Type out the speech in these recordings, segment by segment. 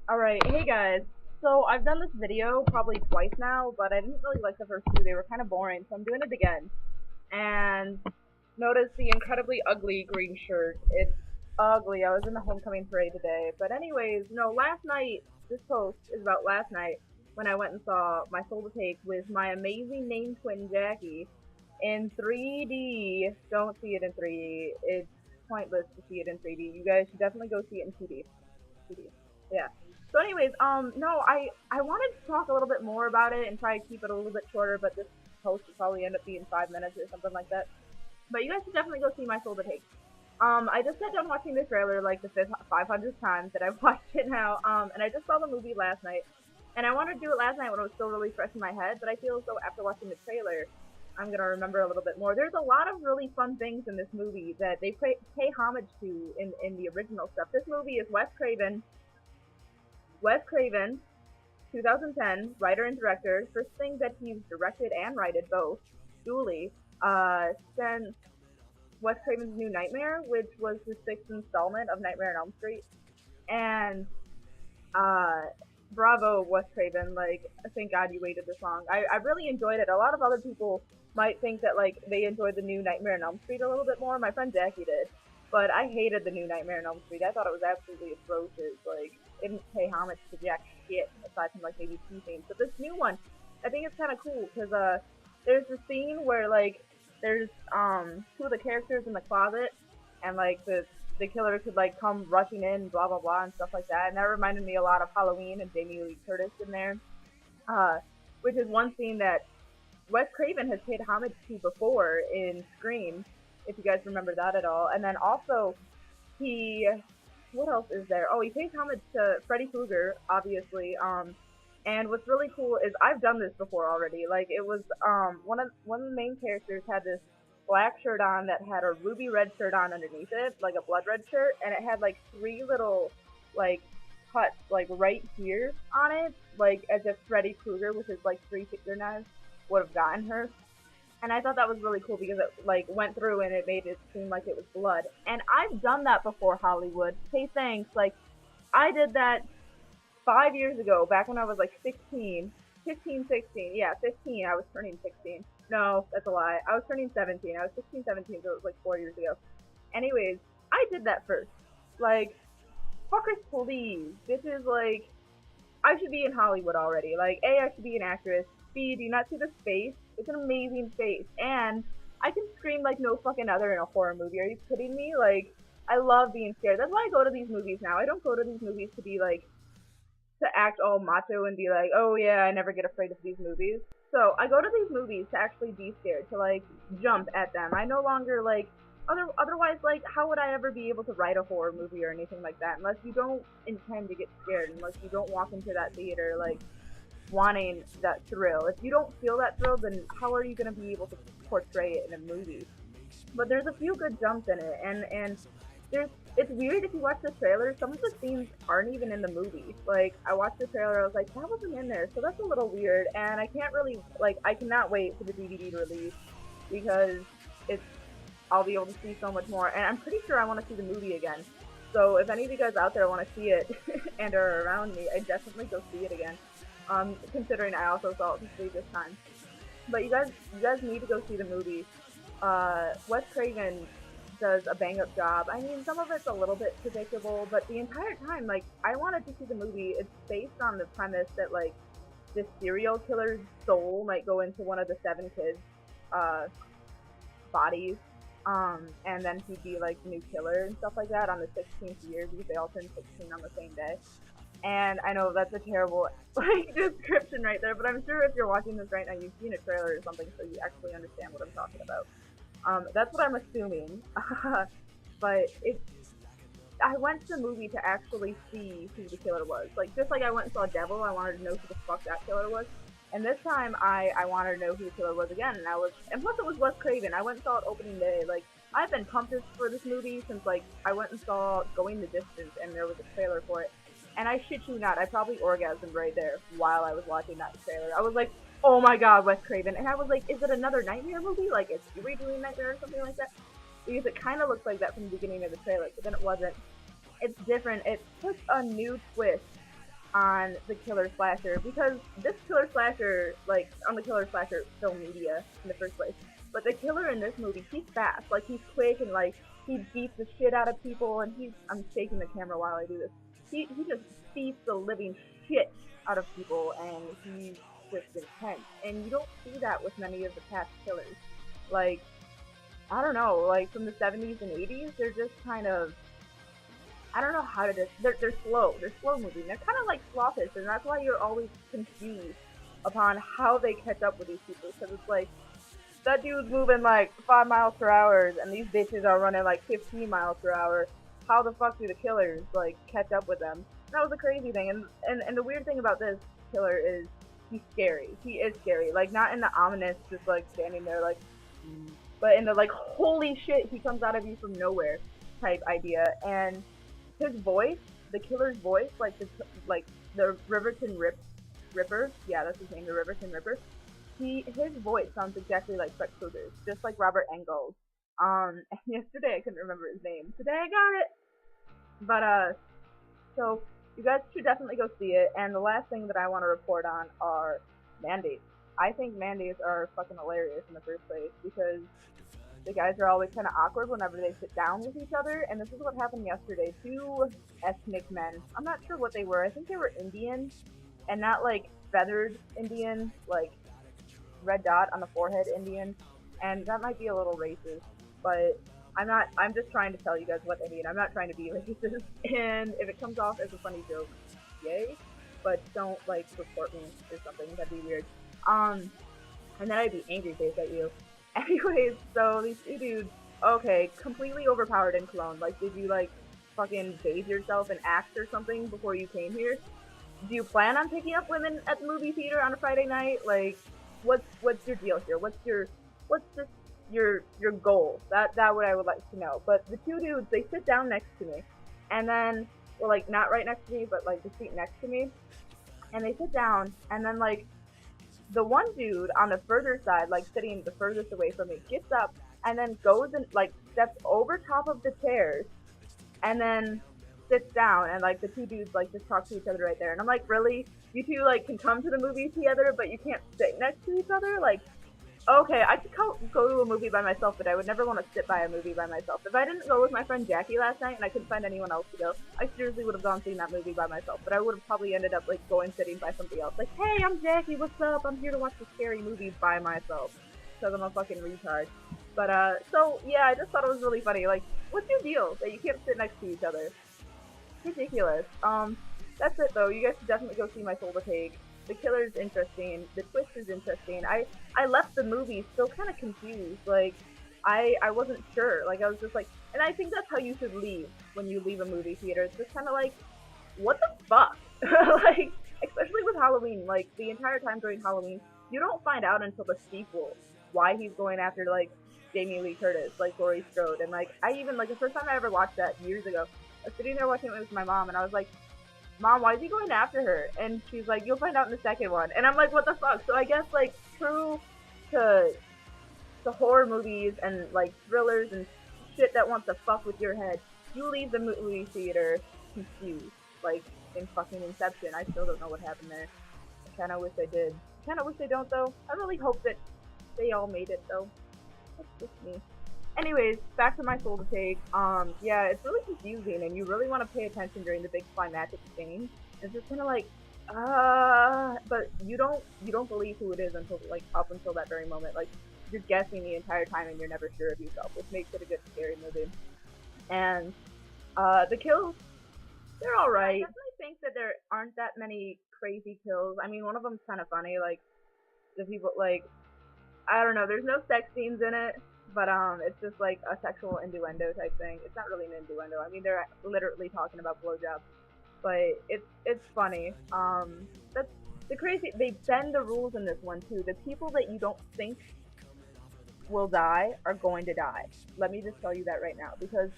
Alright, hey guys. So I've done this video probably twice now, but I didn't really like the first two. They were kind of boring, so I'm doing it again. And notice the incredibly ugly green shirt. It's ugly. I was in the homecoming parade today. But anyways, no, last night, this post is about last night when I went and saw My Soul to Take with my amazing name twin Jackie in 3D. Don't see it in 3D. It's pointless to see it in 3D. You guys should definitely go see it in 2D. 2D. Yeah. So anyways, no, I wanted to talk a little bit more about it and try to keep it a little bit shorter, but this post will probably end up being 5 minutes or something like that. But you guys should definitely go see My Soul to Take. I just got done watching the trailer like the 500th time that I've watched it now. And I just saw the movie last night, and I wanted to do it last night when it was still really fresh in my head. But I feel as though after watching the trailer, I'm gonna remember a little bit more. There's a lot of really fun things in this movie that they pay homage to in the original stuff. This movie is Wes Craven, 2010, writer and director. First thing that he's directed and written both, duly, since Wes Craven's New Nightmare, which was the sixth installment of Nightmare on Elm Street. And uh, bravo, Wes Craven. Like, thank God you waited this long. I really enjoyed it. A lot of other people might think that like they enjoyed the new Nightmare on Elm Street a little bit more. My friend Jackie did, but I hated the new Nightmare on Elm Street. I thought it was absolutely atrocious. Like, it didn't pay homage to jack shit aside from like maybe two scenes. But this new one, I think it's kind of cool because there's a scene where like there's two of the characters in the closet, and like the killer could like come rushing in, blah blah blah, and stuff like that. And that reminded me a lot of Halloween and Jamie Lee Curtis in there, uh, which is one scene that Wes Craven has paid homage to before in Scream, if you guys remember that at all. And then also he, what else is there? Oh, he pays homage to Freddy Krueger, obviously. And what's really cool is I've done this before already. Like it was one of the main characters had this black shirt on that had a ruby red shirt on underneath it, like a blood red shirt, and it had like three little like cuts like right here on it, like as if Freddy Krueger with his like three fingernails would have gotten her. And I thought that was really cool because it like went through and it made it seem like it was blood. And I've done that before, Hollywood. Hey, thanks. Like I did that 5 years ago, back when I was like 16, 15, 16. Yeah, 15. I was turning 16. No, that's a lie. I was turning 17. I was 16, 17, so it was like 4 years ago. Anyways, I did that first. Like, fuckers, please. This is like, I should be in Hollywood already. Like, A, I should be an actress. B, do you not see the face? It's an amazing face. And I can scream like no fucking other in a horror movie. Are you kidding me? Like, I love being scared. That's why I go to these movies now. I don't go to these movies to be like, to act all macho and be like, oh yeah, I never get afraid of these movies. So I go to these movies to actually be scared, to like jump at them. I no longer like otherwise like how would I ever be able to write a horror movie or anything like that unless you don't intend to get scared, unless you don't walk into that theater like wanting that thrill. If you don't feel that thrill, then how are you going to be able to portray it in a movie? But there's a few good jumps in it, and there's it's weird if you watch the trailer. Some of the scenes aren't even in the movie. Like I watched the trailer, I was like, that wasn't in there, so that's a little weird. And I can't really like I cannot wait for the DVD to release because it's I'll be able to see so much more. And I'm pretty sure I want to see the movie again. So if any of you guys out there want to see it and are around me, I definitely go see it again. Considering I also saw it complete this time. But you guys need to go see the movie. Wes Craven does a bang up job. I mean, some of it's a little bit predictable, but the entire time, like, I wanted to see the movie. It's based on the premise that, like, this serial killer's soul might go into one of the seven kids' uh, bodies, and then he'd be, like, the new killer and stuff like that on the 16th year because they all turn 16 on the same day. And I know that's a terrible, like, description right there, but I'm sure if you're watching this right now, you've seen a trailer or something, so you actually understand what I'm talking about. That's what I'm assuming. But I went to the movie to actually see who the killer was. Like, just like I went and saw Devil, I wanted to know who the fuck that killer was. And this time, I wanted to know who the killer was again. And plus it was Wes Craven. I went and saw it opening day. Like, I've been pumped for this movie since, like, I went and saw Going the Distance, and there was a trailer for it. And I shit you not, I probably orgasmed right there while I was watching that trailer. I was like, oh my god, Wes Craven. And I was like, is it another Nightmare movie? Like, is he redoing Nightmare or something like that? Because it kind of looks like that from the beginning of the trailer, but then it wasn't. It's different. It puts a new twist on the killer slasher, because this killer slasher, like, on the killer slasher film media in the first place, but the killer in this movie, he's fast, like, he's quick, and, like, he beats the shit out of people, and I'm shaking the camera while I do this, he just beats the living shit out of people, and he's just intense, and you don't see that with many of the past killers, like, I don't know, like, from the 70s and 80s, they're just kind of, I don't know how to they're slow. They're slow moving. They're kind of like sloppish, and that's why you're always confused upon how they catch up with these people. Because it's like, that dude's moving like 5 miles per hour, and these bitches are running like 15 miles per hour. How the fuck do the killers like catch up with them? That was a crazy thing. And the weird thing about this killer is he's scary. He is scary. Like, not in the ominous, just like standing there like, but in the like, holy shit, he comes out of you from nowhere type idea. And his voice, the killer's voice, like the Riverton Ripper, yeah, that's his name, the Riverton Ripper. His voice sounds exactly like Fred Krueger's, just like Robert Englund. And yesterday I couldn't remember his name. Today I got it. But so you guys should definitely go see it. And the last thing that I want to report on are mandates. I think mandates are fucking hilarious in the first place because the guys are always kind of awkward whenever they sit down with each other, and this is what happened yesterday. Two ethnic men, I'm not sure what they were, I think they were Indian, and not like feathered Indian, like red dot on the forehead Indian, and that might be a little racist, but I'm just trying to tell you guys what they mean. I'm not trying to be racist, and if it comes off as a funny joke, yay, but don't like report me or something, that'd be weird. And then I'd be angry face at you. Anyways, so these two dudes, okay, completely overpowered in Cologne. Like, did you, like, fucking bathe yourself in Axe or something before you came here? Do you plan on picking up women at the movie theater on a Friday night? Like, what's your deal here? What's your goal? That what I would like to know. But the two dudes, they sit down next to me, and then, well, like, not right next to me, but, like, the seat next to me, and they sit down, and then, like, the one dude on the further side, like sitting the furthest away from me, gets up and then goes and like steps over top of the chairs and then sits down, and like the two dudes like just talk to each other right there. And I'm like, really? You two like can come to the movies together, but you can't sit next to each other? Like, okay, I could go to a movie by myself, but I would never want to sit by a movie by myself. If I didn't go with my friend Jackie last night and I couldn't find anyone else to go, I seriously would have gone seeing that movie by myself. But I would have probably ended up like going sitting by somebody else. Like, hey, I'm Jackie, what's up? I'm here to watch the scary movie by myself. Because I'm a fucking retard. But so yeah, I just thought it was really funny. Like, what's your deal that you can't sit next to each other? Ridiculous. That's it though. You guys should definitely go see My Soul to Take. The killer's interesting. The twist is interesting. I left the movie still kind of confused. Like, I wasn't sure. Like, I was just like, and I think that's how you should leave when you leave a movie theater. It's just kind of like, what the fuck? Like, especially with Halloween. Like, the entire time during Halloween, you don't find out until the sequel why he's going after, like, Jamie Lee Curtis, like, Laurie Strode. And, like, I even, like, the first time I ever watched that years ago, I was sitting there watching it with my mom, and I was like, Mom, why is he going after her? And she's like, you'll find out in the second one. And I'm like, what the fuck? So I guess, like, true to horror movies and, like, thrillers and shit that wants to fuck with your head, you leave the movie theater confused. Like, in fucking Inception. I still don't know what happened there. I kinda wish I did. Kinda wish I don't, though. I really hope that they all made it, though. That's just me. Anyways, back to My Soul to Take. Yeah, it's really confusing, and you really want to pay attention during the big climactic scene. It's just kind of like, but you don't believe who it is until like up until that very moment. Like, you're guessing the entire time, and you're never sure of yourself, which makes it a good scary movie. And the kills, they're all right. I definitely think that there aren't that many crazy kills. I mean, one of them's kind of funny, like the people like, I don't know. There's no sex scenes in it. But it's just like a sexual innuendo type thing. It's not really an innuendo. I mean, they're literally talking about blowjobs, but it's funny. That's the crazy. They bend the rules in this one too. The people that you don't think will die are going to die. Let me just tell you that right now, because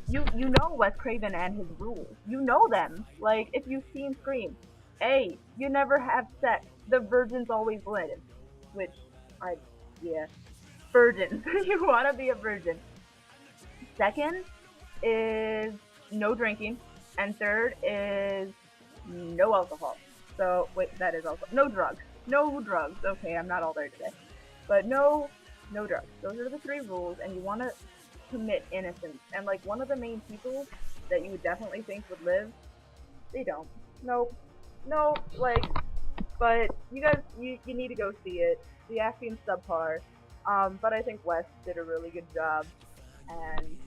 you know Wes Craven and his rules. You know them. Like, if you've seen Scream, A, you never have sex. The virgins always live, which yeah. Virgin. You want to be a virgin. Second is no drinking. And third is no alcohol. So, wait, that is also, no drugs. No drugs. Okay, I'm not all there today. But no drugs. Those are the 3 rules, and you want to commit innocence. And like one of the main people that you would definitely think would live, they don't. Nope. No, like, but you guys, you need to go see it. The acting's subpar, but I think Wes did a really good job, and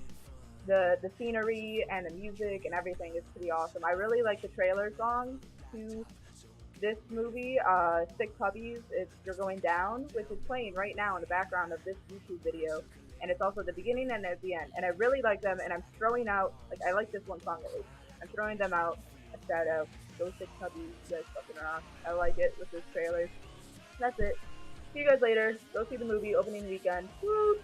the scenery and the music and everything is pretty awesome. I really like the trailer song to this movie, Sick Puppies, it's You're Going Down, which is playing right now in the background of this YouTube video. And it's also the beginning and at the end. And I really like them, and I'm throwing out, like, I like this one song at least. I'm throwing them out a shout out. Those Sick Puppies, you guys fucking rock. I like it with this trailer. That's it. See you guys later. Go see the movie opening weekend. Woo!